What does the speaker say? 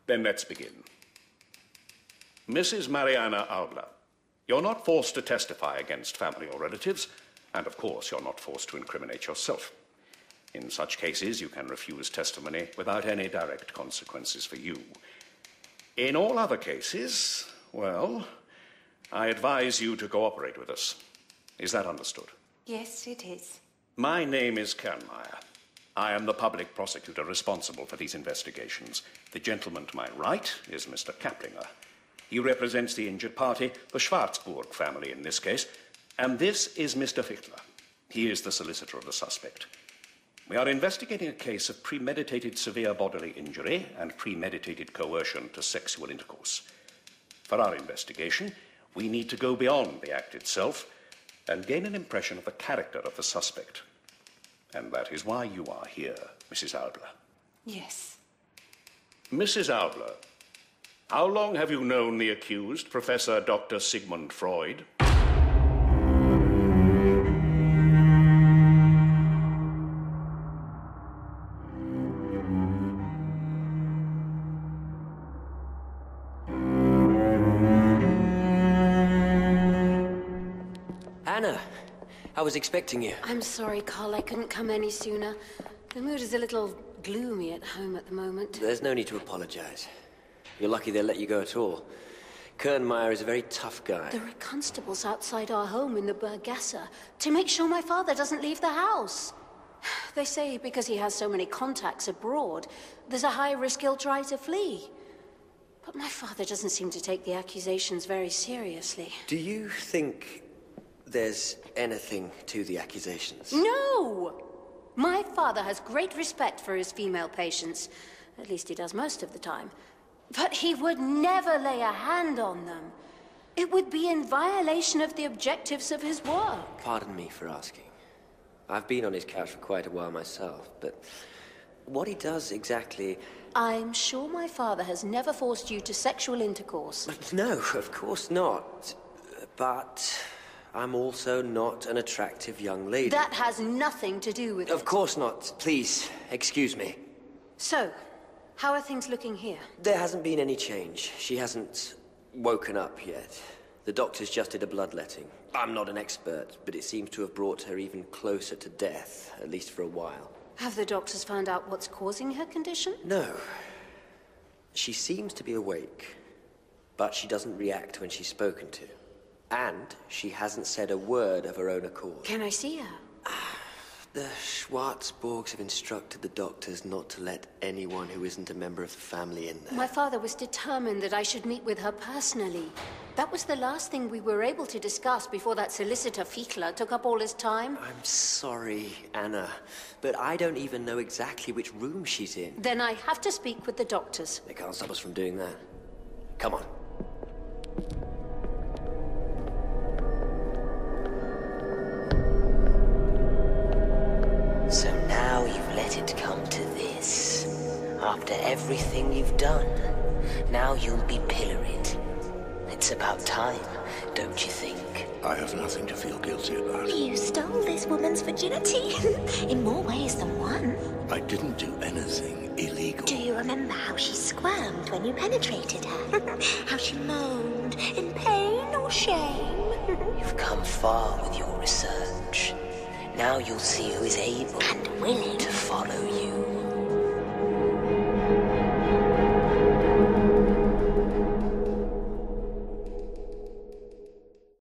Then let's begin. Mrs. Mariana Aubler, you're not forced to testify against family or relatives, and of course you're not forced to incriminate yourself. In such cases, you can refuse testimony without any direct consequences for you. In all other cases, well, I advise you to cooperate with us. Is that understood? Yes, it is. My name is Kernmeyer. I am the public prosecutor responsible for these investigations. The gentleman to my right is Mr. Kaplinger. He represents the injured party, the Schwarzburg family in this case, and this is Mr. Fichtler. He is the solicitor of the suspect. We are investigating a case of premeditated severe bodily injury and premeditated coercion to sexual intercourse. For our investigation, we need to go beyond the act itself and gain an impression of the character of the suspect. And that is why you are here, Mrs. Aubler. Yes. Mrs. Aubler, how long have you known the accused, Professor Dr. Sigmund Freud? Anna, I was expecting you. I'm sorry, Carl, I couldn't come any sooner. The mood is a little gloomy at home at the moment. There's no need to apologize. You're lucky they let you go at all. Kernmeyer is a very tough guy. There are constables outside our home in the Bergasse to make sure my father doesn't leave the house. They say because he has so many contacts abroad, there's a high risk he'll try to flee. But my father doesn't seem to take the accusations very seriously. Do you think there's anything to the accusations? No! My father has great respect for his female patients. At least he does most of the time. But he would never lay a hand on them. It would be in violation of the objectives of his work. Pardon me for asking. I've been on his couch for quite a while myself, but what he does exactly... I'm sure my father has never forced you to sexual intercourse. No, of course not. But I'm also not an attractive young lady. That has nothing to do with it. Of course not. Please, excuse me. So, how are things looking here? There hasn't been any change. She hasn't woken up yet. The doctors just did a bloodletting. I'm not an expert, but it seems to have brought her even closer to death, at least for a while. Have the doctors found out what's causing her condition? No. She seems to be awake, but she doesn't react when she's spoken to. And she hasn't said a word of her own accord. Can I see her? The Schwarzburgs have instructed the doctors not to let anyone who isn't a member of the family in there. My father was determined that I should meet with her personally. That was the last thing we were able to discuss before that solicitor Fichtler took up all his time. I'm sorry, Anna, but I don't even know exactly which room she's in. Then I have to speak with the doctors. They can't stop us from doing that. Come on. So now you've let it come to this. After everything you've done, now you'll be pilloried. It's about time, don't you think? I have nothing to feel guilty about. You stole this woman's virginity in more ways than one. I didn't do anything illegal. Do you remember how she squirmed when you penetrated her? How she moaned in pain or shame? You've come far with your research. Now you'll see who is able and willing to follow you.